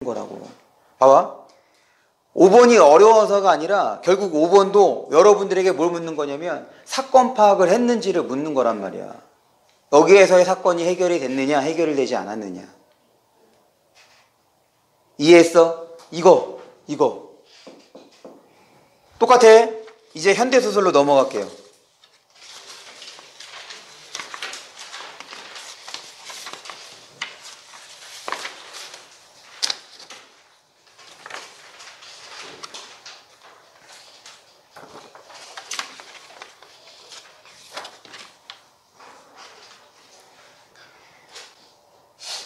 거라고. 봐봐. 5번이 어려워서가 아니라 결국 5번도 여러분들에게 뭘 묻는 거냐면 사건 파악을 했는지를 묻는 거란 말이야. 여기에서의 사건이 해결이 됐느냐, 해결이 되지 않았느냐. 이해했어? 이거. 똑같아. 이제 현대소설로 넘어갈게요.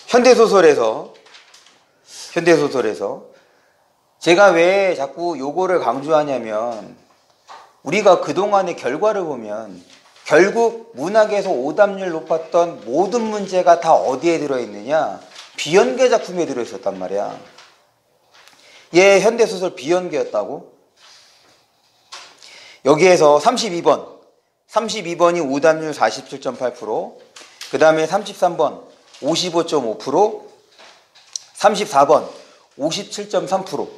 현대소설에서 제가 왜 자꾸 요거를 강조하냐면 우리가 그동안의 결과를 보면 결국 문학에서 오답률 높았던 모든 문제가 다 어디에 들어있느냐? 비연계 작품에 들어있었단 말이야. 얘 현대소설 비연계였다고? 여기에서 32번이 오답률 47.8%, 그 다음에 33번 55.5%, 34번 57.3%.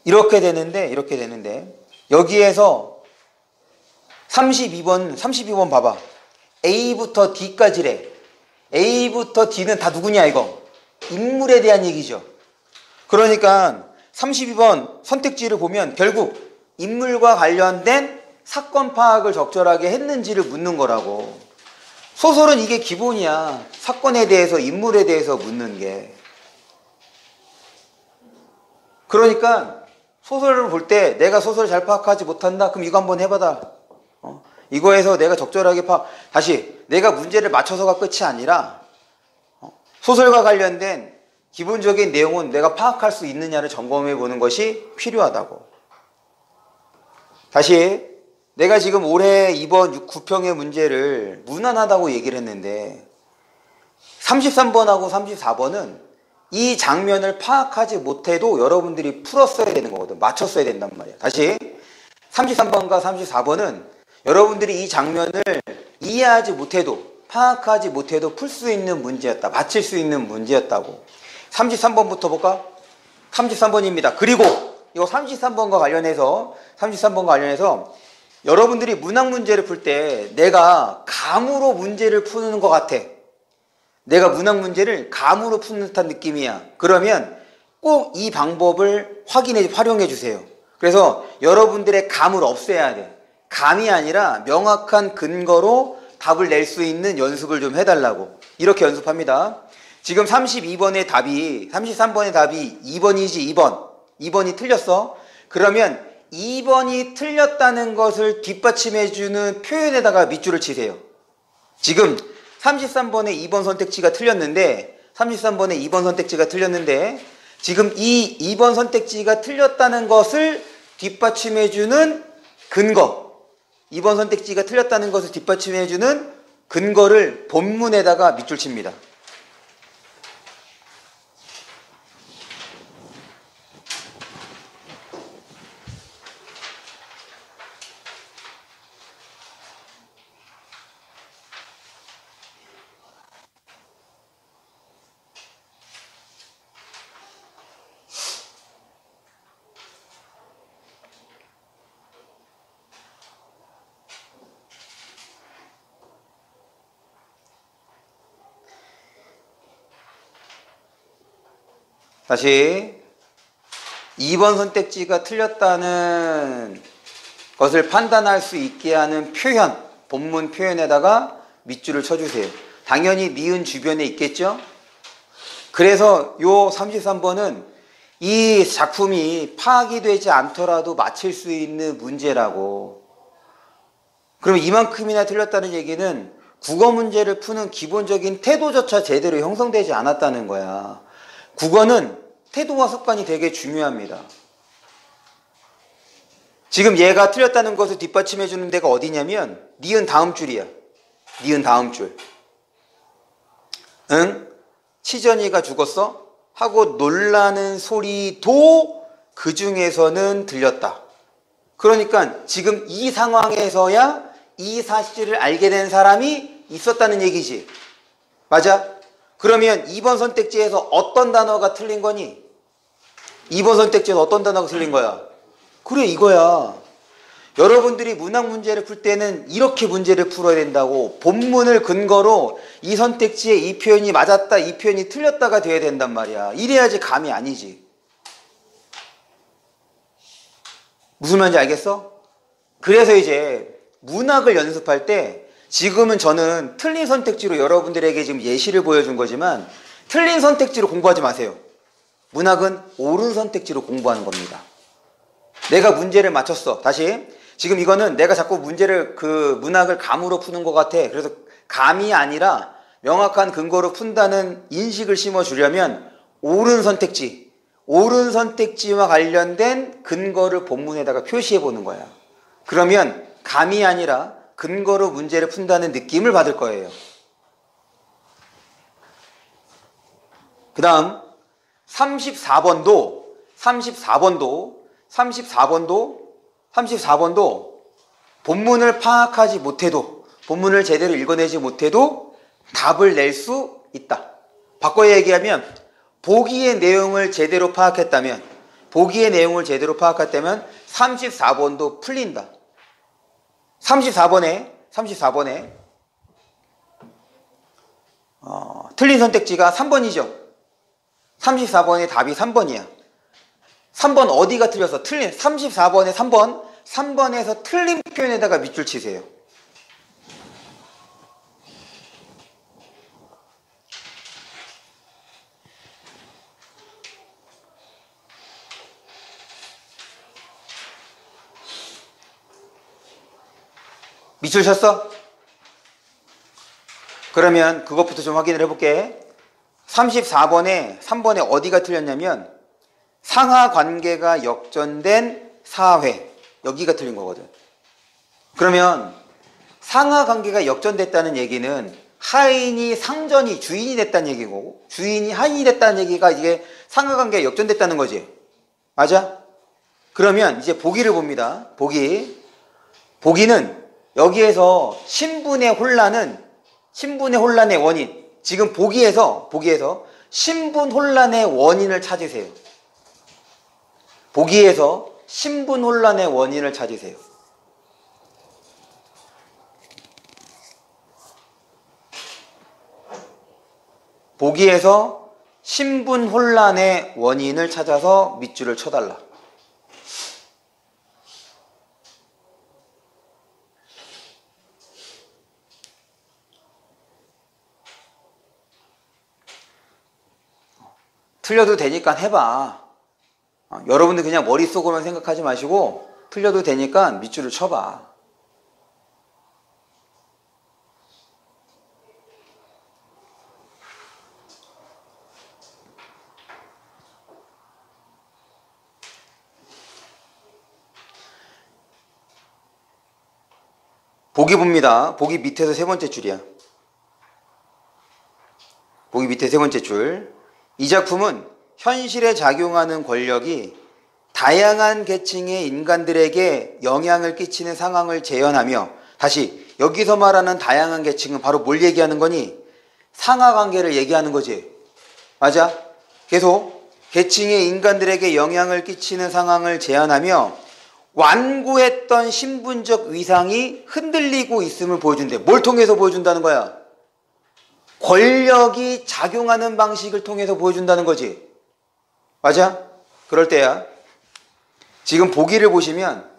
이렇게 되는데 여기에서 32번 봐봐. A부터 D까지래. A부터 D는 다 누구냐 이거? 인물에 대한 얘기죠. 그러니까 32번 선택지를 보면 결국 인물과 관련된 사건 파악을 적절하게 했는지를 묻는 거라고. 소설은 이게 기본이야. 사건에 대해서, 인물에 대해서 묻는 게. 그러니까 소설을 볼 때 내가 소설을 잘 파악하지 못한다? 그럼 이거 한번 해봐라. 이거에서 내가 적절하게 다시 내가 문제를 맞춰서가 끝이 아니라 소설과 관련된 기본적인 내용은 내가 파악할 수 있느냐를 점검해 보는 것이 필요하다고. 다시 내가 지금 올해 이번 9평의 문제를 무난하다고 얘기를 했는데 33번하고 34번은 이 장면을 파악하지 못해도 여러분들이 풀었어야 되는 거거든. 맞췄어야 된단 말이야. 다시 33번과 34번은 여러분들이 이 장면을 이해하지 못해도 파악하지 못해도 풀 수 있는 문제였다. 맞힐 수 있는 문제였다고. 33번부터 볼까? 33번입니다. 그리고 이거 33번과 관련해서 여러분들이 문학 문제를 풀 때 내가 감으로 문제를 푸는 것 같아. 내가 문학 문제를 감으로 푸는 듯한 느낌이야. 그러면 꼭 이 방법을 활용해 주세요. 그래서 여러분들의 감을 없애야 돼. 감이 아니라 명확한 근거로 답을 낼 수 있는 연습을 좀 해달라고. 이렇게 연습합니다. 지금 33번의 답이 2번이지 2번. 2번이 틀렸어. 그러면 2번이 틀렸다는 것을 뒷받침해주는 표현에다가 밑줄을 치세요. 지금 33번의 2번 선택지가 틀렸는데 지금 이 2번 선택지가 틀렸다는 것을 뒷받침해주는 근거, 2번 선택지가 틀렸다는 것을 뒷받침해주는 근거를 본문에다가 밑줄 칩니다. 다시 2번 선택지가 틀렸다는 것을 판단할 수 있게 하는 표현, 본문 표현에다가 밑줄을 쳐주세요. 당연히 니은 주변에 있겠죠? 그래서 요 33번은 이 작품이 파악이 되지 않더라도 맞힐 수 있는 문제라고. 그럼 이만큼이나 틀렸다는 얘기는 국어 문제를 푸는 기본적인 태도조차 제대로 형성되지 않았다는 거야. 국어는 태도와 습관이 되게 중요합니다. 지금 얘가 틀렸다는 것을 뒷받침해 주는 데가 어디냐면 니은 다음 줄이야. 니은 다음 줄. 응? 치전이가 죽었어? 하고 놀라는 소리도 그 중에서는 들렸다. 그러니까 지금 이 상황에서야 이 사실을 알게 된 사람이 있었다는 얘기지. 맞아? 그러면 2번 선택지에서 어떤 단어가 틀린 거니? 2번 선택지에서 어떤 단어가 틀린 거야? 그래, 이거야. 여러분들이 문학 문제를 풀 때는 이렇게 문제를 풀어야 된다고. 본문을 근거로 이 선택지에 이 표현이 맞았다, 이 표현이 틀렸다가 돼야 된단 말이야. 이래야지 감이 아니지. 무슨 말인지 알겠어? 그래서 이제 문학을 연습할 때 지금은 저는 틀린 선택지로 여러분들에게 지금 예시를 보여준 거지만 틀린 선택지로 공부하지 마세요. 문학은 옳은 선택지로 공부하는 겁니다. 내가 문제를 맞췄어. 다시. 지금 이거는 내가 자꾸 문제를 문학을 감으로 푸는 것 같아. 그래서 감이 아니라 명확한 근거로 푼다는 인식을 심어주려면 옳은 선택지와 관련된 근거를 본문에다가 표시해 보는 거야. 그러면 감이 아니라 근거로 문제를 푼다는 느낌을 받을 거예요. 그 다음 34번도 본문을 파악하지 못해도, 본문을 제대로 읽어내지 못해도 답을 낼 수 있다. 바꿔 얘기하면 보기의 내용을 제대로 파악했다면 34번도 풀린다. 34번에 틀린 선택지가 3번이죠. 34번의 답이 3번이야. 3번 어디가 틀려서? 34번에 3번에서 틀린 표현에다가 밑줄 치세요. 밑줄 쳤어? 그러면 그것부터 좀 확인을 해볼게. 34번에 3번에 어디가 틀렸냐면 상하 관계가 역전된 사회, 여기가 틀린 거거든. 그러면 상하 관계가 역전됐다는 얘기는 하인이 상전이 주인이 됐다는 얘기고 주인이 하인이 됐다는 얘기가 이게 상하 관계가 역전됐다는 거지. 맞아? 그러면 이제 보기를 봅니다. 보기는 여기에서 신분의 혼란의 원인, 지금 보기에서 신분 혼란의 원인을 찾으세요. 보기에서 신분 혼란의 원인을 찾으세요. 보기에서 신분 혼란의 원인을 찾아서 밑줄을 쳐달라. 틀려도 되니까 해봐. 여러분들 그냥 머릿속으로만 생각하지 마시고 틀려도 되니까 밑줄을 쳐봐. 보기 봅니다. 보기 밑에서 세 번째 줄이야. 보기 밑에 세 번째 줄. 이 작품은 현실에 작용하는 권력이 다양한 계층의 인간들에게 영향을 끼치는 상황을 재현하며, 다시 여기서 말하는 다양한 계층은 바로 뭘 얘기하는 거니? 상하관계를 얘기하는 거지. 맞아? 계속 계층의 인간들에게 영향을 끼치는 상황을 재현하며 완고했던 신분적 위상이 흔들리고 있음을 보여준대. 뭘 통해서 보여준다는 거야? 권력이 작용하는 방식을 통해서 보여준다는 거지. 맞아? 그럴 때야. 지금 보기를 보시면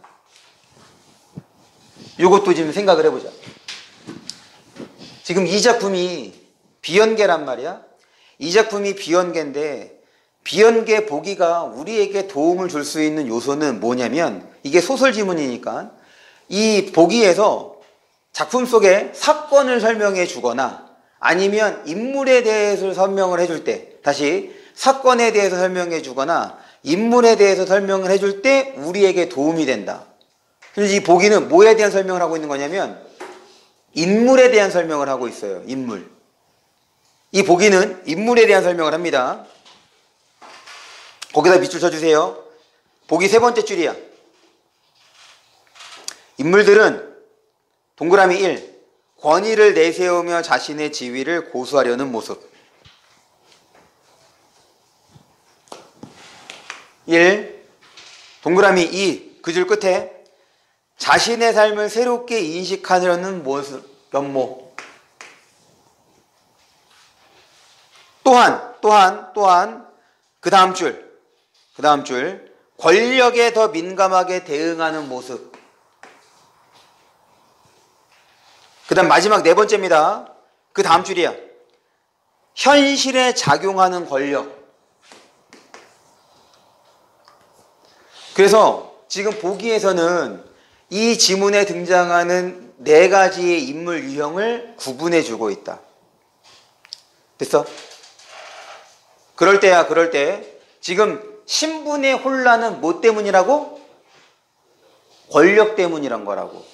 이것도 지금 생각을 해보자. 지금 이 작품이 비연계란 말이야. 이 작품이 비연계인데 비연계 보기가 우리에게 도움을 줄 수 있는 요소는 뭐냐면, 이게 소설 지문이니까 이 보기에서 작품 속에 사건을 설명해 주거나 아니면 인물에 대해서 설명을 해줄 때, 다시 사건에 대해서 설명해 주거나 인물에 대해서 설명을 해줄 때 우리에게 도움이 된다. 그래서 이 보기는 뭐에 대한 설명을 하고 있는 거냐면 인물에 대한 설명을 하고 있어요. 인물. 이 보기는 인물에 대한 설명을 합니다. 거기다 밑줄 쳐주세요. 보기 세 번째 줄이야. 인물들은 동그라미 1, 권위를 내세우며 자신의 지위를 고수하려는 모습. 1. 동그라미 2. 그 줄 끝에 자신의 삶을 새롭게 인식하려는 모습, 면모. 또한 그 다음 줄 권력에 더 민감하게 대응하는 모습. 그 다음 마지막 네 번째입니다. 그 다음 줄이야. 현실에 작용하는 권력. 그래서 지금 보기에서는 이 지문에 등장하는 네 가지의 인물 유형을 구분해 주고 있다. 됐어? 그럴 때 지금 신분의 혼란은 뭐 때문이라고? 권력 때문이란 거라고.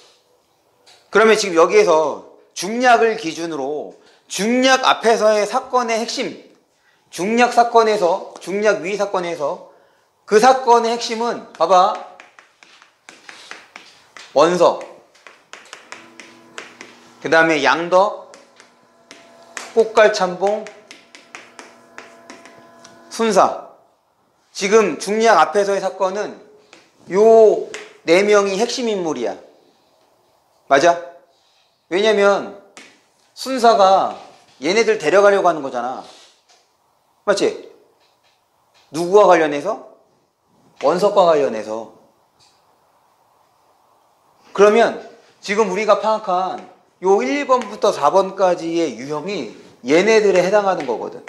그러면 지금 여기에서 중략을 기준으로 중략 앞에서의 사건의 핵심, 중략 위 사건에서 그 사건의 핵심은 봐봐. 원서, 그 다음에 양덕, 꽃갈참봉, 순사. 지금 중략 앞에서의 사건은 요 네 명이 핵심 인물이야. 맞아? 왜냐면 순사가 얘네들 데려가려고 하는 거잖아. 맞지? 누구와 관련해서? 원석과 관련해서. 그러면 지금 우리가 파악한 요 1번부터 4번까지의 유형이 얘네들에 해당하는 거거든.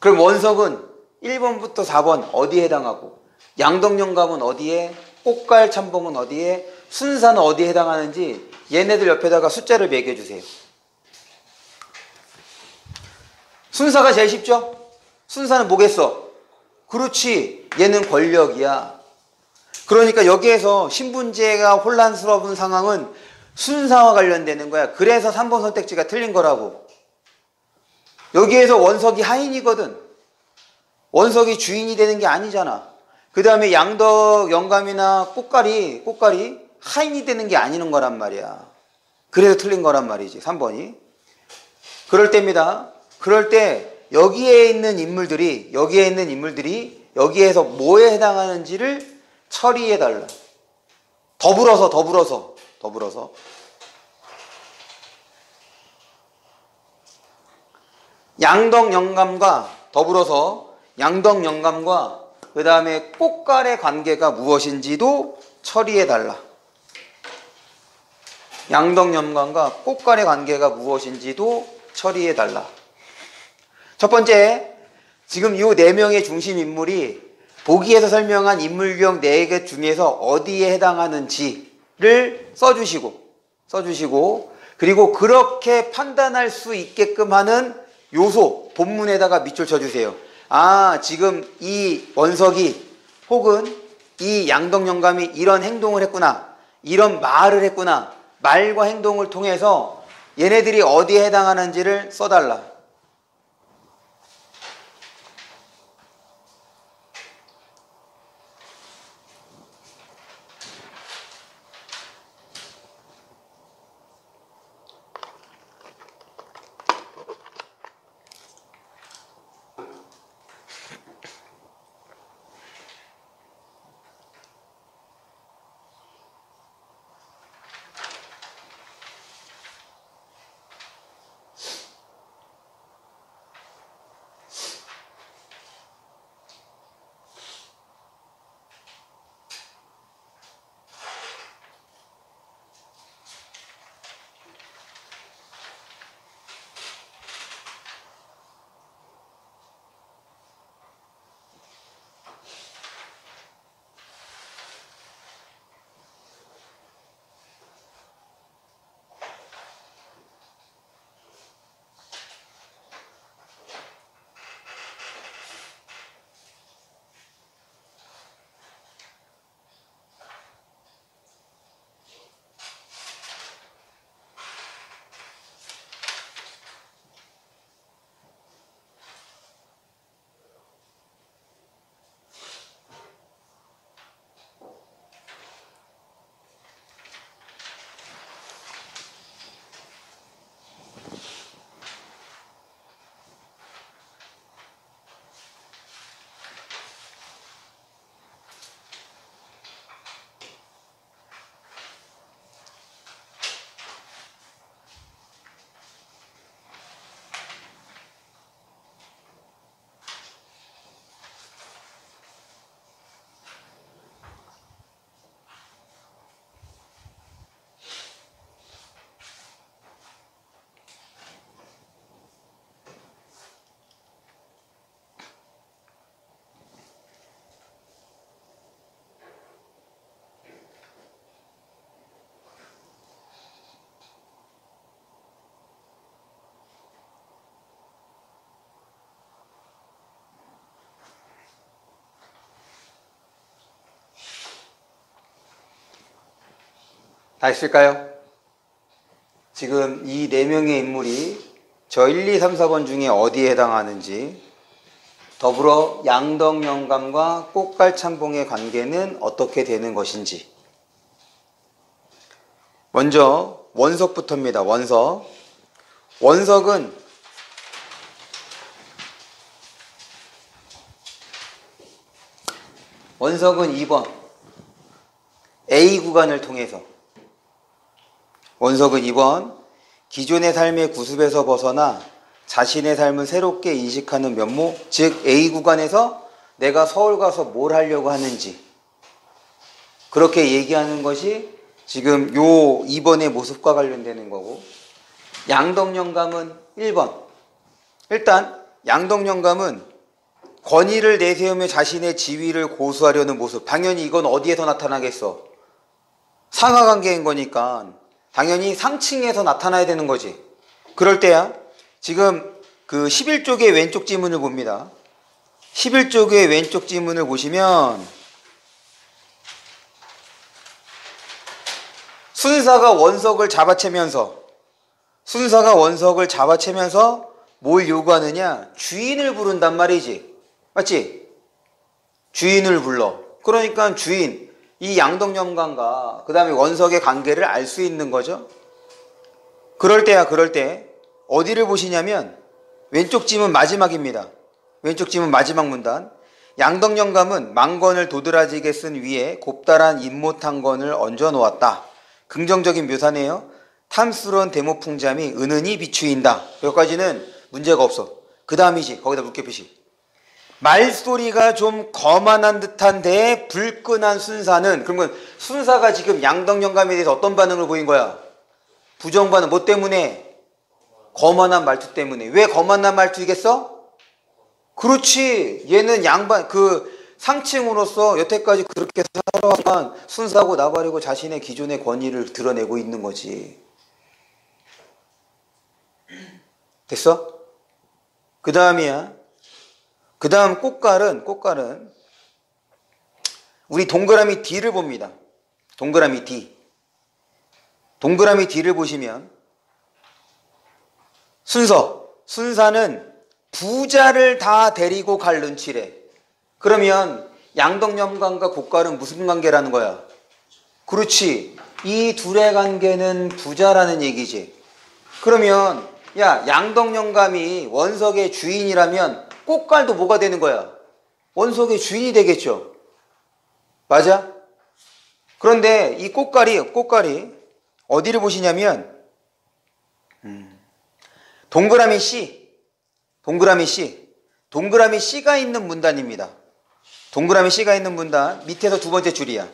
그럼 원석은 1번부터 4번 어디에 해당하고, 양덕영감은 어디에, 꽃갈참봉은 어디에, 순사는 어디에 해당하는지 얘네들 옆에다가 숫자를 매겨주세요. 순사가 제일 쉽죠? 순사는 뭐겠어? 그렇지, 얘는 권력이야. 그러니까 여기에서 신분제가 혼란스러운 상황은 순사와 관련되는 거야. 그래서 3번 선택지가 틀린 거라고. 여기에서 원석이 하인이거든. 원석이 주인이 되는 게 아니잖아. 그 다음에 양덕, 영감이나 꽃갈이 하인이 되는 게 아니는 거란 말이야. 그래서 틀린 거란 말이지, 3번이. 그럴 때입니다. 그럴 때 여기에 있는 인물들이 여기에서 뭐에 해당하는지를 처리해달라. 더불어서 양덕 영감과 그 다음에 꽃갈의 관계가 무엇인지도 처리해달라. 양덕 영감과 꽃갈의 관계가 무엇인지도 처리해달라. 첫 번째, 지금 이 4명의 중심 인물이 보기에서 설명한 인물 유형 4개 중에서 어디에 해당하는지를 써주시고 그리고 그렇게 판단할 수 있게끔 하는 요소, 본문에다가 밑줄 쳐주세요. 아, 지금 이 원석이 혹은 이 양덕 영감이 이런 행동을 했구나, 이런 말을 했구나, 말과 행동을 통해서 얘네들이 어디에 해당하는지를 써달라. 다 있을까요? 지금 이 네 명의 인물이 저 1, 2, 3, 4번 중에 어디에 해당하는지, 더불어 양덕영감과 꽃갈참봉의 관계는 어떻게 되는 것인지. 먼저 원석부터입니다. 원석. 원석은 원석은 2번 A 구간을 통해서, 원석은 2번 기존의 삶의 구습에서 벗어나 자신의 삶을 새롭게 인식하는 면모, 즉 A 구간에서 내가 서울 가서 뭘 하려고 하는지 그렇게 얘기하는 것이 지금 요 2번의 모습과 관련되는 거고, 양덕영감은 1번. 일단 양덕영감은 권위를 내세우며 자신의 지위를 고수하려는 모습, 당연히 이건 어디에서 나타나겠어? 상하관계인 거니까 당연히 상층에서 나타나야 되는 거지. 그럴 때야 지금 그 11쪽의 왼쪽 지문을 봅니다. 11쪽의 왼쪽 지문을 보시면 순사가 원석을 잡아채면서 뭘 요구하느냐? 주인을 부른단 말이지. 맞지? 주인을 불러. 그러니까 주인, 이 양덕영감과 그 다음에 원석의 관계를 알 수 있는 거죠. 그럴 때 어디를 보시냐면 왼쪽 지문 마지막입니다. 왼쪽 지문 마지막 문단. 양덕영감은 망건을 도드라지게 쓴 위에 곱다란 잇못 한 건을 얹어 놓았다. 긍정적인 묘사네요. 탐스러운 대모풍잠이 은은히 비추인다. 여기까지는 문제가 없어. 그 다음이지. 거기다 물결표시. 말소리가 좀 거만한 듯한데 불끈한 순사는, 그러면 순사가 지금 양덕영감에 대해서 어떤 반응을 보인 거야? 부정 반응. 뭐 때문에? 거만한 말투 때문에. 왜 거만한 말투이겠어? 그렇지. 얘는 상층으로서 여태까지 그렇게 살아왔지만 순사하고 나발이고 자신의 기존의 권위를 드러내고 있는 거지. 됐어? 그 다음이야. 그 다음 꽃갈은 우리 동그라미 D를 봅니다. 동그라미 D. 동그라미 D를 보시면 순사는 부자를 다 데리고 갈 눈치래. 그러면 양덕영감과 꽃갈은 무슨 관계라는 거야? 그렇지. 이 둘의 관계는 부자라는 얘기지. 그러면 야, 양덕영감이 원석의 주인이라면 꽃갈도 뭐가 되는 거야? 원석의 주인이 되겠죠. 맞아? 그런데 이 꽃갈이 어디를 보시냐면 동그라미 C가 있는 문단입니다. 동그라미 C가 있는 문단 밑에서 두 번째 줄이야.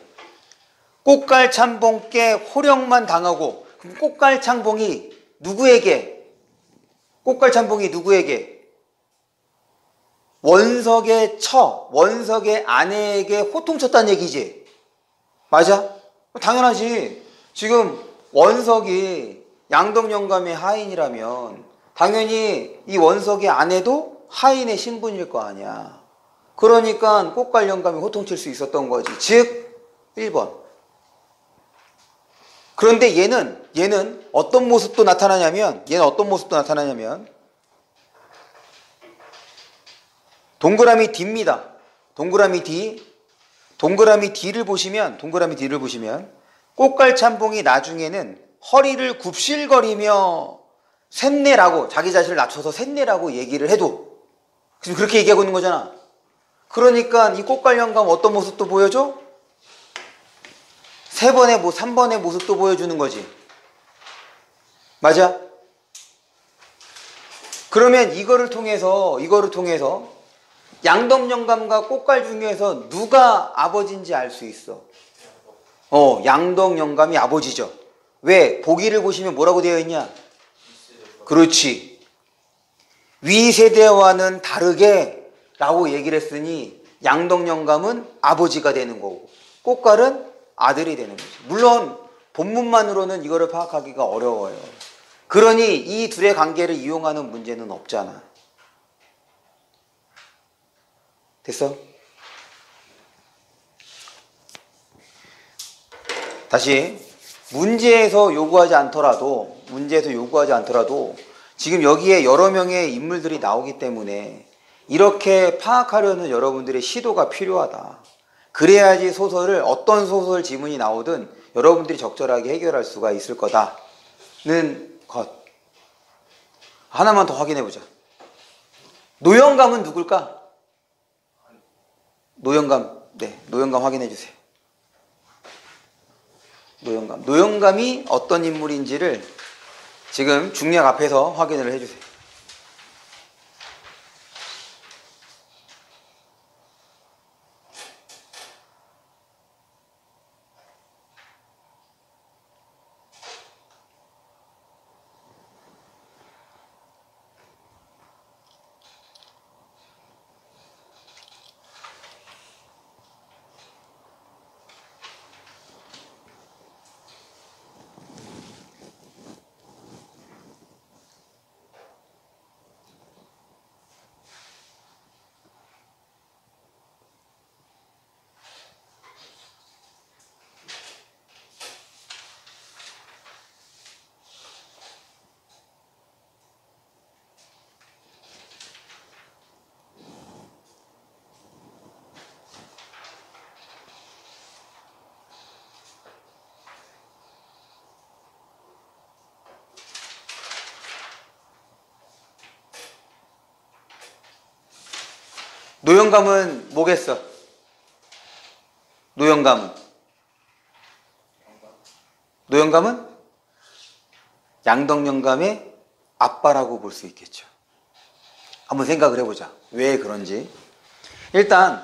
꽃갈참봉께 호령만 당하고, 그럼 꽃갈참봉이 누구에게? 원석의 아내에게 호통쳤다는 얘기지. 맞아? 당연하지. 지금 원석이 양덕영감의 하인이라면 당연히 이 원석의 아내도 하인의 신분일 거 아니야. 그러니까 꽃갈 영감이 호통칠 수 있었던 거지. 즉 1번. 그런데 얘는 어떤 모습도 나타나냐면 동그라미 D입니다. 동그라미 D를 보시면 꽃갈참봉이 나중에는 허리를 굽실거리며 쇳내라고, 자기 자신을 낮춰서 쇳내라고 얘기를 해도 지금 그렇게 얘기하고 있는 거잖아. 그러니까 이 꽃갈 영감 어떤 모습도 보여줘? 3번의 모습도 보여주는 거지. 맞아? 그러면 이거를 통해서 양덕영감과 꽃갈 중에서 누가 아버지인지 알 수 있어. 양덕영감이 아버지죠. 왜? 보기를 보시면 뭐라고 되어 있냐? 그렇지. 위세대와는 다르게 라고 얘기를 했으니 양덕영감은 아버지가 되는 거고 꽃갈은 아들이 되는 거지. 물론 본문만으로는 이거를 파악하기가 어려워요. 그러니 이 둘의 관계를 이용하는 문제는 없잖아. 됐어? 다시 문제에서 요구하지 않더라도 지금 여기에 여러 명의 인물들이 나오기 때문에 이렇게 파악하려는 여러분들의 시도가 필요하다. 그래야지 소설을 어떤 소설 지문이 나오든 여러분들이 적절하게 해결할 수가 있을 거다는 것. 하나만 더 확인해 보자. 노영감은 누굴까? 노영감 확인해 주세요. 노영감이 어떤 인물인지를 지금 중략 앞에서 확인을 해주세요. 노영감은 뭐겠어? 노영감은 양덕영감의 아빠라고 볼 수 있겠죠. 한번 생각을 해보자. 왜 그런지. 일단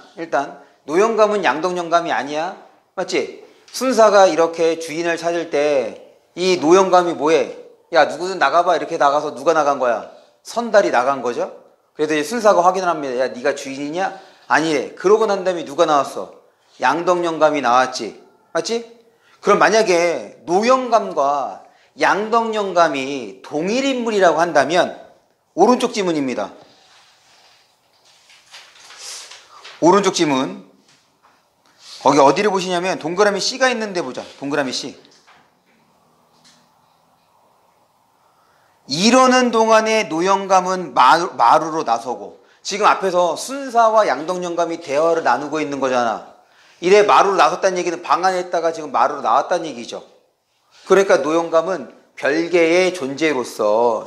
노영감은 양덕영감이 아니야. 맞지? 순사가 이렇게 주인을 찾을 때 이 노영감이 뭐해? 야, 누구든 나가봐. 이렇게 나가서 누가 나간 거야? 선달이 나간 거죠. 그래서 이제 순사가 확인을 합니다. 야, 네가 주인이냐? 아니래. 그러고 난 다음에 누가 나왔어? 양덕영감이 나왔지. 맞지? 그럼 만약에 노영감과 양덕영감이 동일 인물이라고 한다면 오른쪽 지문입니다. 오른쪽 지문. 거기 어디를 보시냐면 동그라미 C가 있는데 보자. 동그라미 C. 이러는 동안에 노영감은 마루로 나서고, 지금 앞에서 순사와 양덕영감이 대화를 나누고 있는 거잖아. 이래 마루로 나섰다는 얘기는 방 안에 있다가 지금 마루로 나왔다는 얘기죠. 그러니까 노영감은 별개의 존재로서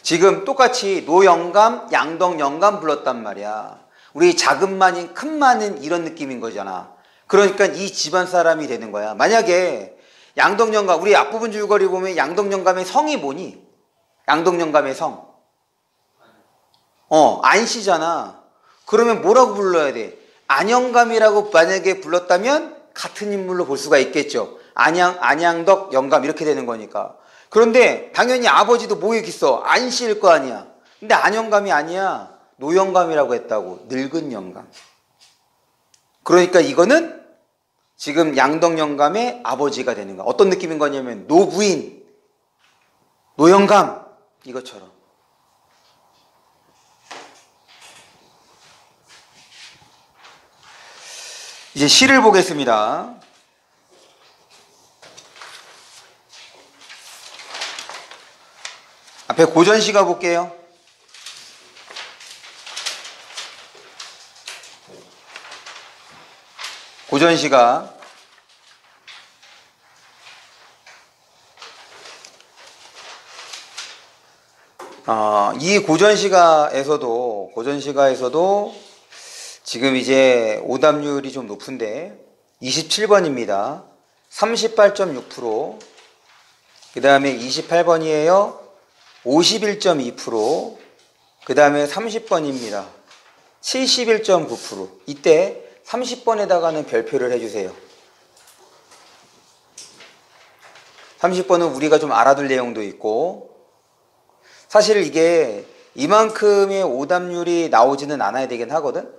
지금 똑같이 노영감, 양덕영감 불렀단 말이야. 우리 작은만인 큰만인 이런 느낌인 거잖아. 그러니까 이 집안 사람이 되는 거야. 만약에 양덕영감, 우리 앞부분 줄거리 보면 양덕영감의 성이 뭐니? 양덕영감의 성. 안씨잖아. 그러면 뭐라고 불러야 돼? 안영감이라고 만약에 불렀다면 같은 인물로 볼 수가 있겠죠. 안양덕 영감 이렇게 되는 거니까. 그런데 당연히 아버지도 뭐겠어? 안씨일 거 아니야. 근데 안영감이 아니야. 노영감이라고 했다고. 늙은 영감. 그러니까 이거는 지금 양덕영감의 아버지가 되는 거야. 어떤 느낌인 거냐면 노부인, 노영감 이것처럼. 이제 시를 보겠습니다. 앞에 고전시가 볼게요. 고전시가 이 고전시가에서도 지금 이제 오답률이 좀 높은데 27번입니다. 38.6%. 그 다음에 28번이에요. 51.2%. 그 다음에 30번입니다. 71.9%. 이때 30번에다가는 별표를 해주세요. 30번은 우리가 좀 알아둘 내용도 있고, 사실 이게 이만큼의 오답률이 나오지는 않아야 되긴 하거든.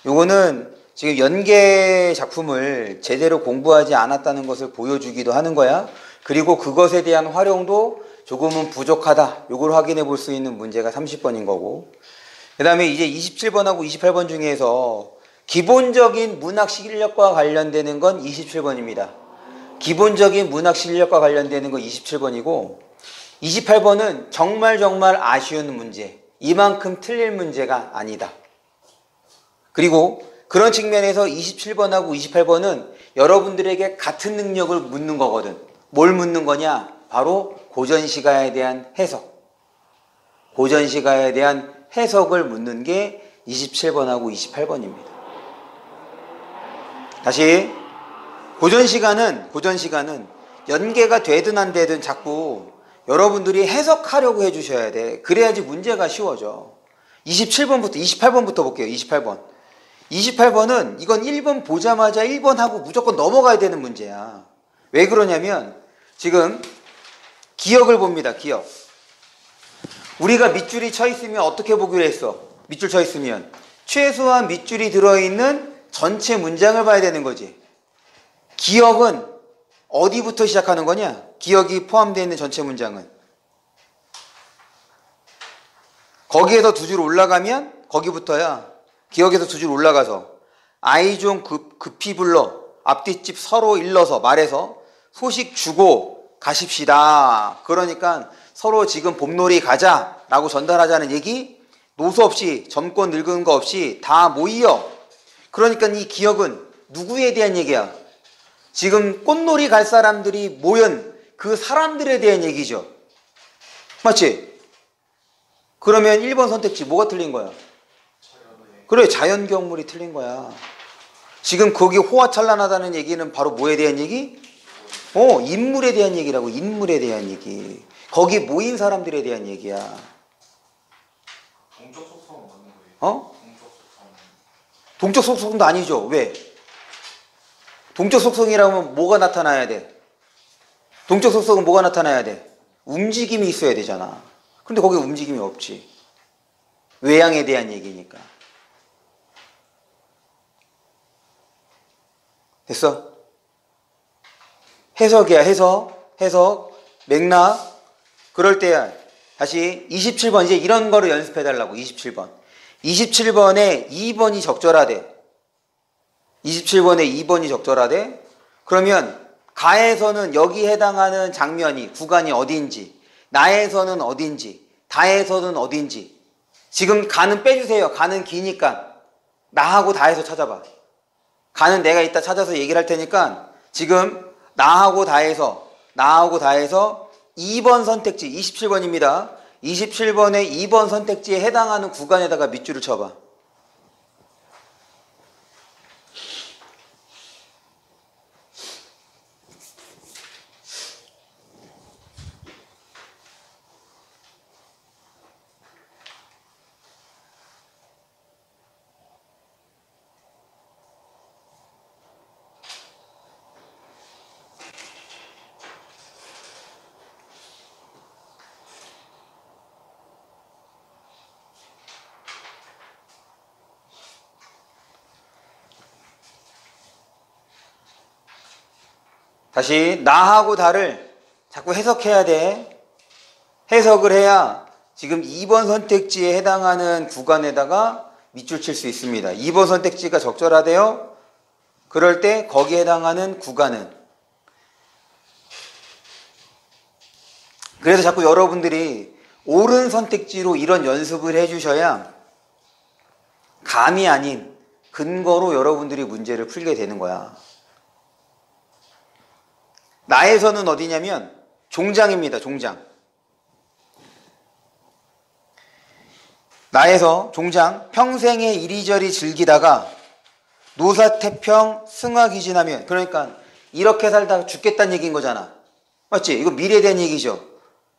요거는 지금 연계 작품을 제대로 공부하지 않았다는 것을 보여주기도 하는 거야. 그리고 그것에 대한 활용도 조금은 부족하다. 요걸 확인해 볼 수 있는 문제가 30번인 거고, 그 다음에 이제 27번하고 28번 중에서 기본적인 문학 실력과 관련되는 건 27번입니다. 기본적인 문학 실력과 관련되는 거 27번이고 28번은 정말 아쉬운 문제. 이만큼 틀릴 문제가 아니다. 그리고 그런 측면에서 27번하고 28번은 여러분들에게 같은 능력을 묻는 거거든. 뭘 묻는 거냐? 바로 고전시가에 대한 해석. 고전시가에 대한 해석을 묻는 게 27번하고 28번입니다. 다시 고전시가는 연계가 되든 안 되든 자꾸 여러분들이 해석하려고 해주셔야 돼. 그래야지 문제가 쉬워져. 27번부터 28번부터 볼게요. 28번은 이건 1번 보자마자 1번 하고 무조건 넘어가야 되는 문제야. 왜 그러냐면 지금 기역을 봅니다. 기역. 우리가 밑줄이 쳐 있으면 어떻게 보기로 했어? 밑줄 쳐 있으면 최소한 밑줄이 들어있는 전체 문장을 봐야 되는 거지. 기역은 어디부터 시작하는 거냐? 기역이 포함되어 있는 전체 문장은 거기에서 두 줄 올라가면 거기부터야. 기역에서 두 줄 올라가서 아이 좀 급히 불러 앞뒷집 서로 일러서 말해서 소식 주고 가십시다. 그러니까 서로 지금 봄놀이 가자 라고 전달하자는 얘기. 노소 없이 점권 늙은 거 없이 다 모이여. 그러니까 이 기역은 누구에 대한 얘기야? 지금 꽃놀이 갈 사람들이 모연 그 사람들에 대한 얘기죠. 맞지? 그러면 1번 선택지 뭐가 틀린 거야? 그래, 자연경물이 틀린 거야. 지금 거기 호화찬란하다는 얘기는 바로 뭐에 대한 얘기? 인물에 대한 얘기라고. 인물에 대한 얘기. 거기 모인 사람들에 대한 얘기야. 동적 속성은 맞는 거예요? 동적 속성. 동적 속성도 아니죠. 왜? 동적 속성이라면 뭐가 나타나야 돼? 동적 속성은 뭐가 나타나야 돼? 움직임이 있어야 되잖아. 근데 거기 움직임이 없지. 외양에 대한 얘기니까. 됐어? 해석이야. 해석 맥락. 그럴 때야. 다시 27번 이제 이런 거를 연습해달라고. 27번에 2번이 적절하대. 27번에 2번이 적절하대. 그러면 가에서는 여기 해당하는 장면이 구간이 어딘지, 나에서는 어딘지, 다에서는 어딘지. 지금 가는 빼주세요. 가는 기니까 나하고 다에서 찾아봐. 가는 내가 이따 찾아서 얘기를 할 테니까 지금 나하고 다에서 2번 선택지 27번입니다. 27번의 2번 선택지에 해당하는 구간에다가 밑줄을 쳐봐. 다시 나하고 다를 자꾸 해석해야 돼. 해석을 해야 지금 2번 선택지에 해당하는 구간에다가 밑줄 칠 수 있습니다. 2번 선택지가 적절하대요. 그럴 때 거기에 해당하는 구간은. 그래서 자꾸 여러분들이 옳은 선택지로 이런 연습을 해주셔야 감이 아닌 근거로 여러분들이 문제를 풀게 되는 거야. 나에서는 어디냐면 종장입니다. 종장. 나에서 종장. 평생에 이리저리 즐기다가 노사태평 승화기진하면, 그러니까 이렇게 살다가 죽겠다는 얘기인 거잖아. 맞지? 이거 미래에 대한 얘기죠.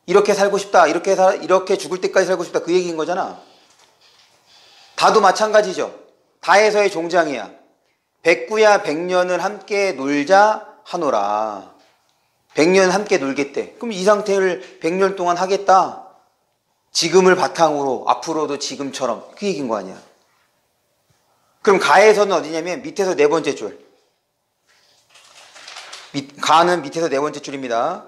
이렇게 살고 싶다. 이렇게 죽을 때까지 살고 싶다. 그 얘기인 거잖아. 다도 마찬가지죠. 다에서의 종장이야. 백구야 백년을 함께 놀자 하노라. 100년 함께 놀겠대. 그럼 이 상태를 100년 동안 하겠다. 지금을 바탕으로 앞으로도 지금처럼. 그 얘기인 거 아니야. 그럼 가에서는 어디냐면 밑에서 네 번째 줄. 가는 밑에서 네 번째 줄입니다.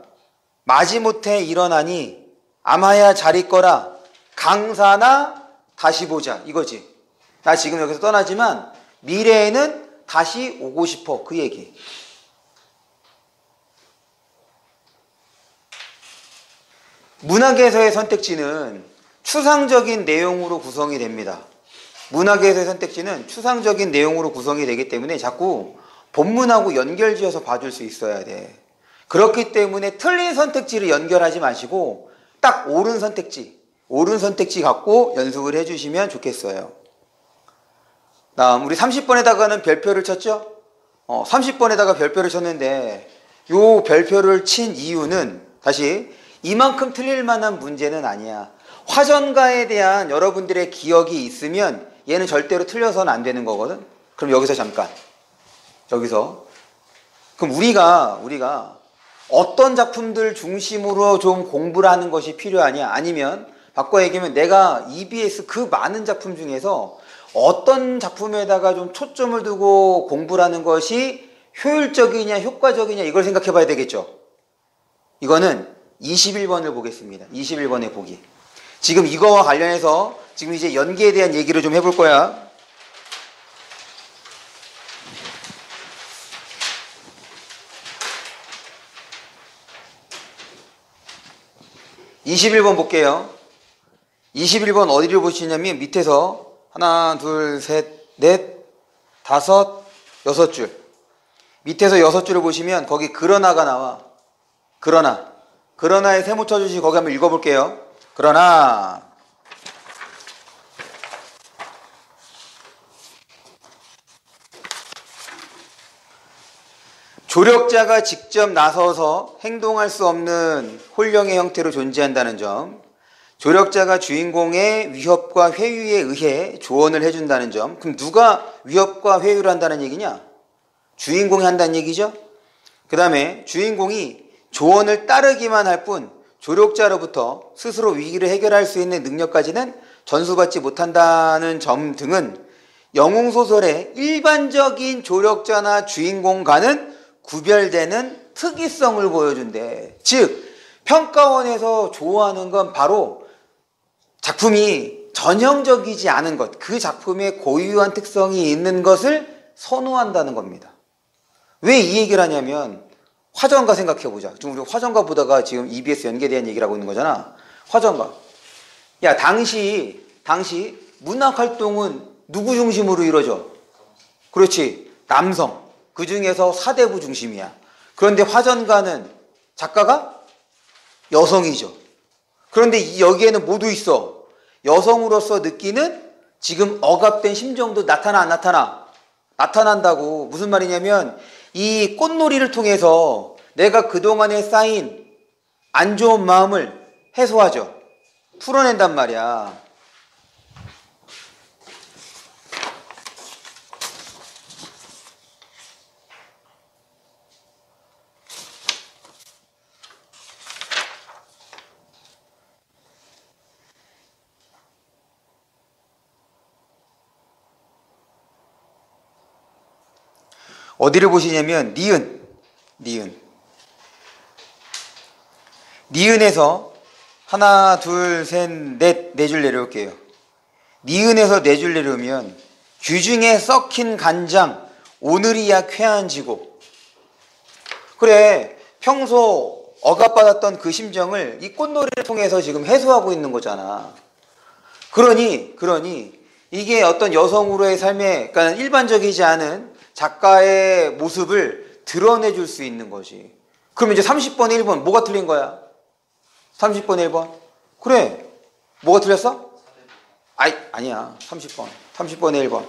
마지못해 일어나니 아마야 잘 있거라. 강사나 다시 보자. 이거지. 나 지금 여기서 떠나지만 미래에는 다시 오고 싶어. 그 얘기. 문학에서의 선택지는 추상적인 내용으로 구성이 됩니다. 문학에서의 선택지는 추상적인 내용으로 구성이 되기 때문에 자꾸 본문하고 연결지어서 봐줄 수 있어야 돼. 그렇기 때문에 틀린 선택지를 연결하지 마시고 딱 옳은 선택지 갖고 연습을 해주시면 좋겠어요. 다음 우리 30번에다가는 별표를 쳤죠? 30번에다가 별표를 쳤는데 요 별표를 친 이유는 다시 이만큼 틀릴 만한 문제는 아니야. 화전가에 대한 여러분들의 기억이 있으면 얘는 절대로 틀려서는 안 되는 거거든. 그럼 여기서 잠깐 그럼 우리가 어떤 작품들 중심으로 좀 공부를 하는 것이 필요하냐, 아니면 바꿔 얘기하면 내가 EBS 그 많은 작품 중에서 어떤 작품에다가 좀 초점을 두고 공부를 하는 것이 효율적이냐 효과적이냐 이걸 생각해 봐야 되겠죠. 이거는 21번을 보겠습니다. 21번의 보기. 지금 이거와 관련해서 지금 이제 연기에 대한 얘기를 좀 해볼 거야. (21번) 볼게요. 21번 어디를 보시냐면 밑에서 하나, 둘, 셋, 넷, 다섯, 여섯 줄. 밑에서 여섯 줄을 보시면 거기 그러나가 나와. 그러나에 세모 쳐주시고 거기 한번 읽어볼게요. 그러나 조력자가 직접 나서서 행동할 수 없는 홀령의 형태로 존재한다는 점, 조력자가 주인공의 위협과 회유에 의해 조언을 해준다는 점. 그럼 누가 위협과 회유를 한다는 얘기냐? 주인공이 한다는 얘기죠. 그 다음에 주인공이 조언을 따르기만 할 뿐 조력자로부터 스스로 위기를 해결할 수 있는 능력까지는 전수받지 못한다는 점 등은 영웅소설의 일반적인 조력자나 주인공과는 구별되는 특이성을 보여준대. 즉 평가원에서 좋아하는 건 바로 작품이 전형적이지 않은 것, 그 작품에 고유한 특성이 있는 것을 선호한다는 겁니다. 왜 이 얘기를 하냐면 화전가 생각해보자. 지금 우리 화전가 보다가 지금 EBS 연계에 대한 얘기를 하고 있는 거잖아. 화전가. 야, 당시 문학활동은 누구 중심으로 이루어져? 그렇지, 남성. 그 중에서 사대부 중심이야. 그런데 화전가는 작가가 여성이죠. 그런데 여기에는 모두 있어. 여성으로서 느끼는 지금 억압된 심정도 나타나 안 나타나? 나타난다고. 무슨 말이냐면 이 꽃놀이를 통해서 내가 그동안에 쌓인 안 좋은 마음을 해소하죠. 풀어낸단 말이야. 어디를 보시냐면 니은에서 하나, 둘, 셋, 넷, 네 줄 내려올게요. 니은에서 네 줄 내려오면 규중에 썩힌 간장 오늘이야 쾌한지고. 그래, 평소 억압받았던 그 심정을 이 꽃놀이를 통해서 지금 해소하고 있는 거잖아. 그러니 이게 어떤 여성으로의 삶에, 그러니까 일반적이지 않은 작가의 모습을 드러내줄 수 있는 거지. 그럼 이제 30번에 1번 뭐가 틀린 거야? 30번에 1번. 그래, 뭐가 틀렸어? 아니야. 30번에 1번.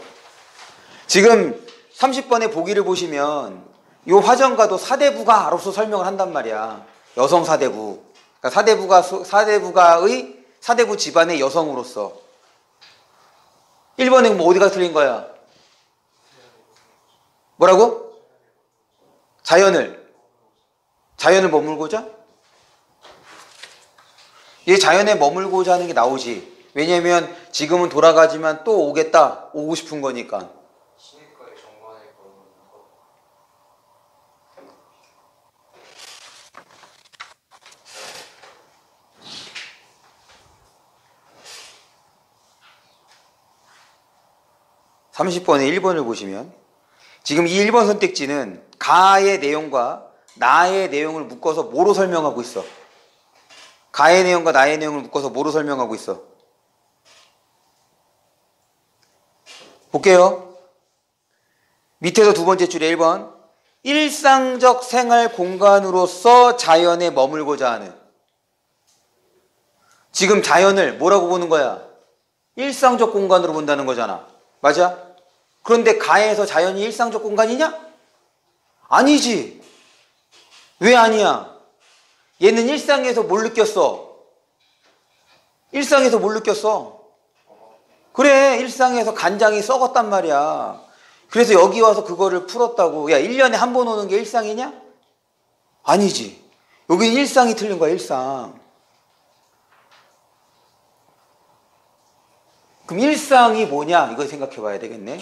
지금 30번의 보기를 보시면 이 화전가도 사대부가 알아서 설명을 한단 말이야. 여성 사대부. 그러니까 사대부 집안의 여성으로서. 1번에 뭐 어디가 틀린 거야? 뭐라고? 자연을 머물고자? 이 자연에 머물고자 하는 게 나오지. 왜냐면 지금은 돌아가지만 또 오겠다. 오고 싶은 거니까. 신입과의 정관에 그런 거. 30번에 1번을 보시면 지금 이 1번 선택지는 가의 내용과 나의 내용을 묶어서 뭐로 설명하고 있어? 가의 내용과 나의 내용을 묶어서 뭐로 설명하고 있어? 볼게요. 밑에서 두 번째 줄에 1번. 일상적 생활 공간으로서 자연에 머물고자 하는. 지금 자연을 뭐라고 보는 거야? 일상적 공간으로 본다는 거잖아. 맞아? 그런데 가에서 자연이 일상적 공간이냐? 아니지. 왜 아니야? 얘는 일상에서 뭘 느꼈어? 일상에서 뭘 느꼈어? 그래, 일상에서 간장이 썩었단 말이야. 그래서 여기 와서 그거를 풀었다고. 야, 1년에 한 번 오는 게 일상이냐? 아니지. 여기 일상이 틀린 거야, 일상. 그럼 일상이 뭐냐? 이걸 생각해 봐야 되겠네.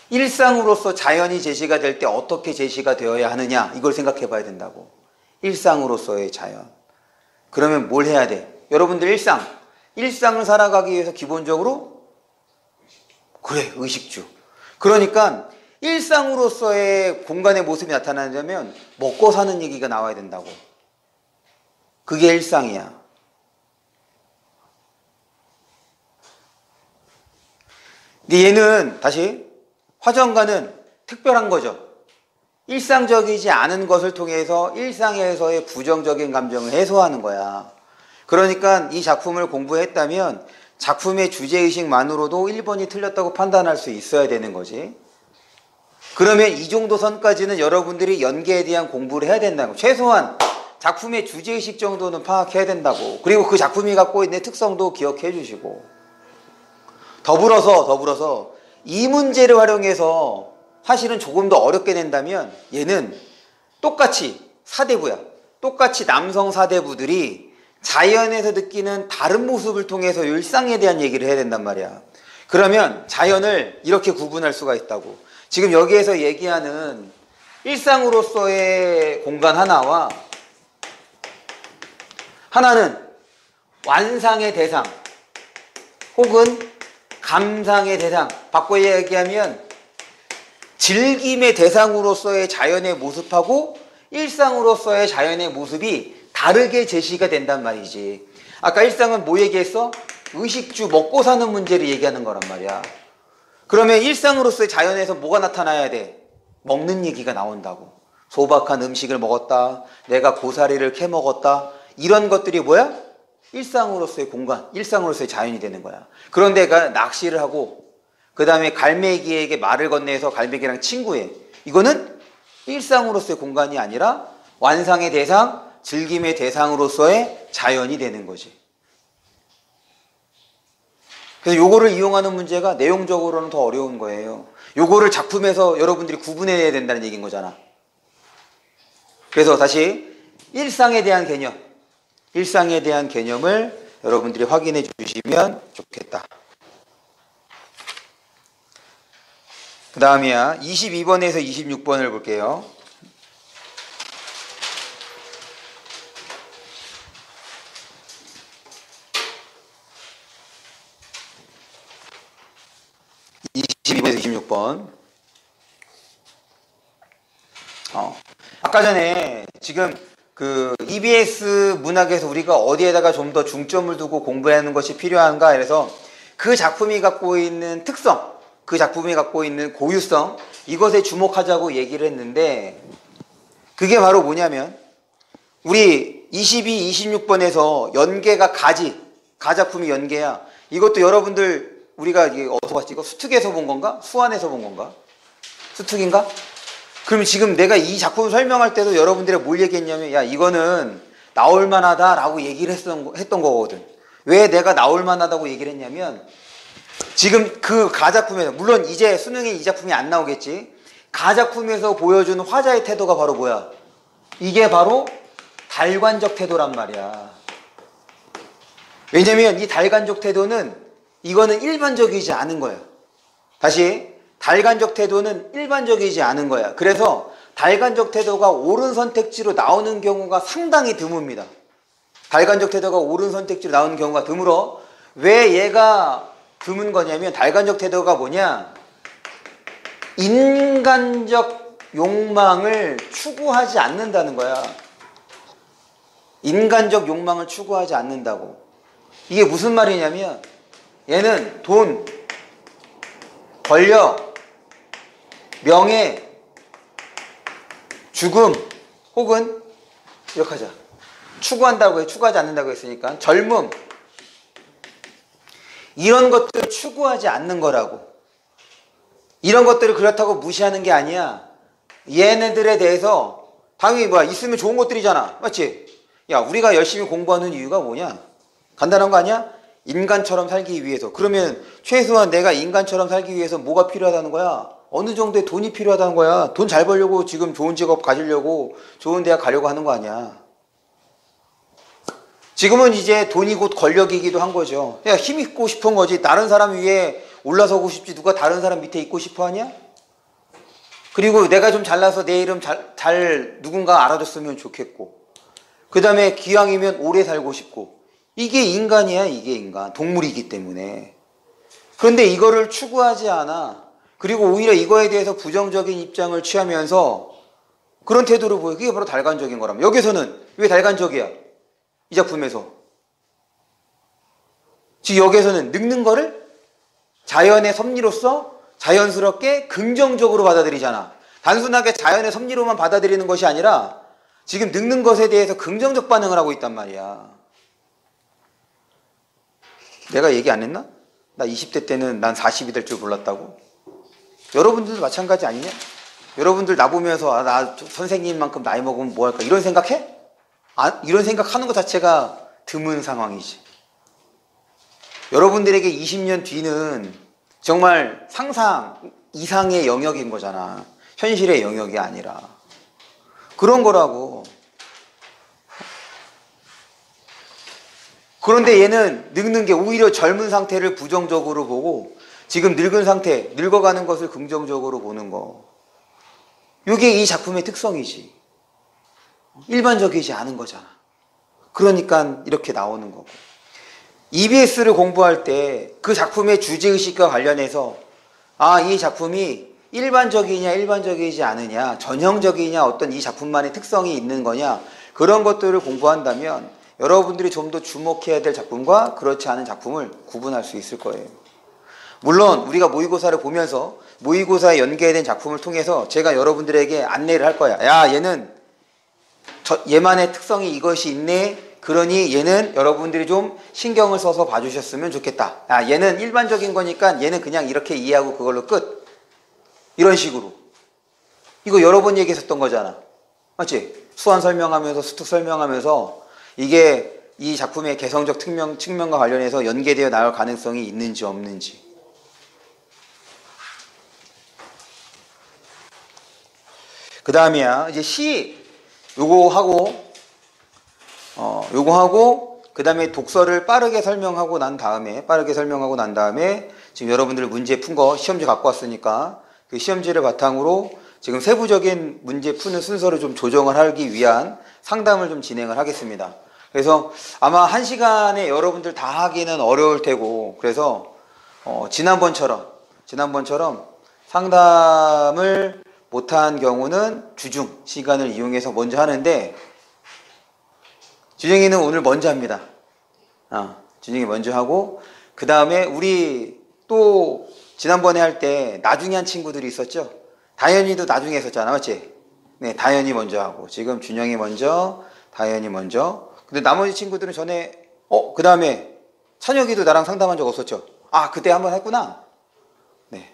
일상으로서 자연이 제시가 될 때 어떻게 제시가 되어야 하느냐? 이걸 생각해 봐야 된다고. 일상으로서의 자연. 그러면 뭘 해야 돼? 여러분들 일상을 살아가기 위해서 기본적으로 그래, 의식주. 그러니까 일상으로서의 공간의 모습이 나타나려면 먹고 사는 얘기가 나와야 된다고. 그게 일상이야. 근데 얘는 다시 화정가는 특별한 거죠. 일상적이지 않은 것을 통해서 일상에서의 부정적인 감정을 해소하는 거야. 그러니까 이 작품을 공부했다면 작품의 주제의식만으로도 1번이 틀렸다고 판단할 수 있어야 되는 거지. 그러면 이 정도 선까지는 여러분들이 연계에 대한 공부를 해야 된다고. 최소한 작품의 주제의식 정도는 파악해야 된다고. 그리고 그 작품이 갖고 있는 특성도 기억해 주시고. 더불어서 이 문제를 활용해서 사실은 조금 더 어렵게 낸다면 얘는 똑같이 사대부야. 똑같이 남성 사대부들이 자연에서 느끼는 다른 모습을 통해서 일상에 대한 얘기를 해야 된단 말이야. 그러면 자연을 이렇게 구분할 수가 있다고. 지금 여기에서 얘기하는 일상으로서의 공간 하나는 완상의 대상 혹은 감상의 대상, 바꿔 얘기하면 즐김의 대상으로서의 자연의 모습하고 일상으로서의 자연의 모습이 다르게 제시가 된단 말이지. 아까 일상은 뭐 얘기했어? 의식주 먹고 사는 문제를 얘기하는 거란 말이야. 그러면 일상으로서의 자연에서 뭐가 나타나야 돼? 먹는 얘기가 나온다고. 소박한 음식을 먹었다, 내가 고사리를 캐 먹었다, 이런 것들이 뭐야? 일상으로서의 공간, 일상으로서의 자연이 되는 거야. 그런데 낚시를 하고 그 다음에 갈매기에게 말을 건네서 갈매기랑 친구해. 이거는 일상으로서의 공간이 아니라 완상의 대상, 즐김의 대상으로서의 자연이 되는 거지. 그래서 요거를 이용하는 문제가 내용적으로는 더 어려운 거예요. 요거를 작품에서 여러분들이 구분해야 된다는 얘기인 거잖아. 그래서 다시 일상에 대한 개념을 여러분들이 확인해 주시면 좋겠다. 그 다음이야. 22번에서 26번을 볼게요. 아까 전에 지금 그 EBS 문학에서 우리가 어디에다가 좀 더 중점을 두고 공부하는 것이 필요한가 해서 그 작품이 갖고 있는 특성, 그 작품이 갖고 있는 고유성, 이것에 주목하자고 얘기를 했는데 그게 바로 뭐냐면 우리 22, 26번에서 연계가 가 작품이 연계야. 이것도 여러분들 우리가 이게 어디서 봤지? 이거 수특에서 본 건가? 수완에서 본 건가? 수특인가? 그럼 지금 내가 이 작품을 설명할 때도 여러분들이 뭘 얘기했냐면 야 이거는 나올 만하다라고 얘기를 했던 거거든. 왜 내가 나올 만하다고 얘기를 했냐면 지금 그 가작품에서 물론 이제 수능에 이 작품이 안 나오겠지. 가작품에서 보여주는 화자의 태도가 바로 뭐야? 이게 바로 달관적 태도란 말이야. 왜냐면 이 달관적 태도는 이거는 일반적이지 않은 거야. 다시 달관적 태도는 일반적이지 않은 거야. 그래서 달관적 태도가 옳은 선택지로 나오는 경우가 상당히 드뭅니다. 달관적 태도가 옳은 선택지로 나오는 경우가 드물어. 왜 얘가 드문 거냐면 달관적 태도가 뭐냐? 인간적 욕망을 추구하지 않는다는 거야. 인간적 욕망을 추구하지 않는다고. 이게 무슨 말이냐면 얘는 돈, 권력, 명예, 죽음 혹은 이렇게 하자. 추구한다고 해. 추구하지 않는다고 했으니까 젊음 이런 것들을 추구하지 않는 거라고. 이런 것들을 그렇다고 무시하는 게 아니야. 얘네들에 대해서 당연히 뭐야 있으면 좋은 것들이잖아. 맞지? 야 우리가 열심히 공부하는 이유가 뭐냐? 간단한 거 아니야? 인간처럼 살기 위해서. 그러면 최소한 내가 인간처럼 살기 위해서 뭐가 필요하다는 거야? 어느 정도의 돈이 필요하다는 거야. 돈 잘 벌려고 지금 좋은 직업 가지려고 좋은 대학 가려고 하는 거 아니야. 지금은 이제 돈이 곧 권력이기도 한 거죠. 야, 힘 있고 싶은 거지. 다른 사람 위에 올라서고 싶지. 누가 다른 사람 밑에 있고 싶어 하냐? 그리고 내가 좀 잘나서 내 이름 잘 누군가 알아줬으면 좋겠고. 그 다음에 기왕이면 오래 살고 싶고. 이게 인간이야, 이게 인간. 동물이기 때문에. 그런데 이거를 추구하지 않아. 그리고 오히려 이거에 대해서 부정적인 입장을 취하면서 그런 태도를 보여. 그게 바로 달관적인 거라면. 여기서는 왜 달관적이야? 이 작품에서. 지금 여기에서는 늙는 거를 자연의 섭리로서 자연스럽게 긍정적으로 받아들이잖아. 단순하게 자연의 섭리로만 받아들이는 것이 아니라 지금 늙는 것에 대해서 긍정적 반응을 하고 있단 말이야. 내가 얘기 안 했나? 나 20대 때는 난 40이 될 줄 몰랐다고. 여러분들도 마찬가지 아니냐? 여러분들 나 보면서 아, 나 선생님만큼 나이 먹으면 뭐 할까? 이런 생각해? 아, 이런 생각하는 것 자체가 드문 상황이지. 여러분들에게 20년 뒤는 정말 상상 이상의 영역인 거잖아. 현실의 영역이 아니라. 그런 거라고. 그런데 얘는 늙는 게 오히려 젊은 상태를 부정적으로 보고 지금 늙은 상태, 늙어가는 것을 긍정적으로 보는 거. 이게 이 작품의 특성이지. 일반적이지 않은 거잖아. 그러니까 이렇게 나오는 거고. EBS를 공부할 때 그 작품의 주제의식과 관련해서 아, 이 작품이 일반적이냐 일반적이지 않으냐 전형적이냐 어떤 이 작품만의 특성이 있는 거냐 그런 것들을 공부한다면 여러분들이 좀 더 주목해야 될 작품과 그렇지 않은 작품을 구분할 수 있을 거예요. 물론 우리가 모의고사를 보면서 모의고사에 연계된 작품을 통해서 제가 여러분들에게 안내를 할 거야. 야, 얘만의 특성이 이것이 있네. 그러니 얘는 여러분들이 좀 신경을 써서 봐주셨으면 좋겠다. 야, 얘는 일반적인 거니까 얘는 그냥 이렇게 이해하고 그걸로 끝. 이런 식으로. 이거 여러 번 얘기했었던 거잖아. 맞지? 수완 설명하면서 수특 설명하면서 이게 이 작품의 개성적 측면과 관련해서 연계되어 나올 가능성이 있는지 없는지. 그 다음이야. 이제 시 요거 하고 그 다음에 독서를 빠르게 설명하고 난 다음에 지금 여러분들 문제 푼 거 시험지 갖고 왔으니까 그 시험지를 바탕으로 지금 세부적인 문제 푸는 순서를 좀 조정을 하기 위한 상담을 좀 진행을 하겠습니다. 그래서 아마 1시간에 여러분들 다 하기는 어려울 테고 그래서 지난번처럼 상담을 못한 경우는 주중 시간을 이용해서 먼저 하는데 준영이는 오늘 먼저 합니다. 준영이 먼저 하고 그 다음에 우리 또 지난번에 할 때 나중에 한 친구들이 있었죠. 다현이도 나중에 했었잖아. 맞지? 네, 다현이 먼저 하고 지금 준영이 먼저 다현이 먼저. 근데 나머지 친구들은 전에 그 다음에 찬혁이도 나랑 상담한 적 없었죠. 아, 그때 한번 했구나. 네.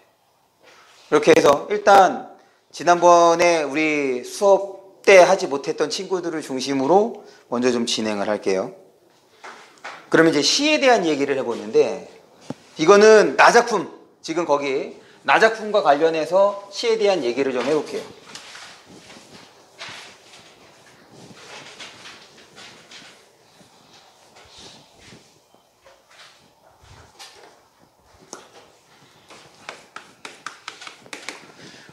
이렇게 해서 일단 지난번에 우리 수업 때 하지 못했던 친구들을 중심으로 먼저 좀 진행을 할게요. 그러면 이제 시에 대한 얘기를 해보는데 이거는 나작품, 지금 거기 나작품과 관련해서 시에 대한 얘기를 좀 해볼게요.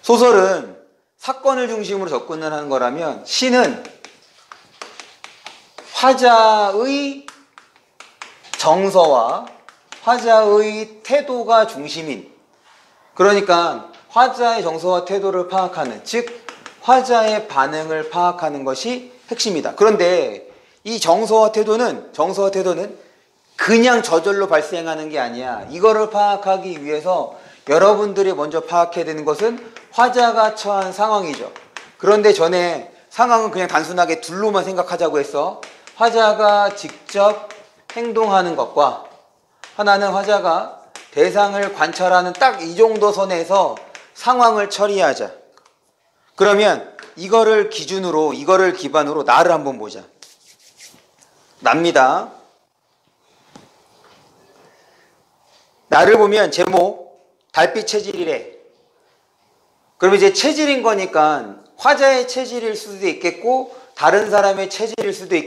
소설은 사건을 중심으로 접근을 하는 거라면 시는 화자의 정서와 화자의 태도가 중심인, 그러니까 화자의 정서와 태도를 파악하는, 즉 화자의 반응을 파악하는 것이 핵심이다. 그런데 이 정서와 태도는 그냥 저절로 발생하는 게 아니야. 이거를 파악하기 위해서 여러분들이 먼저 파악해야 되는 것은 화자가 처한 상황이죠. 그런데 전에 상황은 그냥 단순하게 둘로만 생각하자고 했어. 화자가 직접 행동하는 것과 하나는 화자가 대상을 관찰하는 딱 이 정도 선에서 상황을 처리하자. 그러면 이거를 기반으로 나를 한번 보자. 납니다. 나를 보면 제목 달빛 체질이래. 그럼 이제 체질인 거니까 화자의 체질일 수도 있겠고 다른 사람의 체질일 수도 있겠고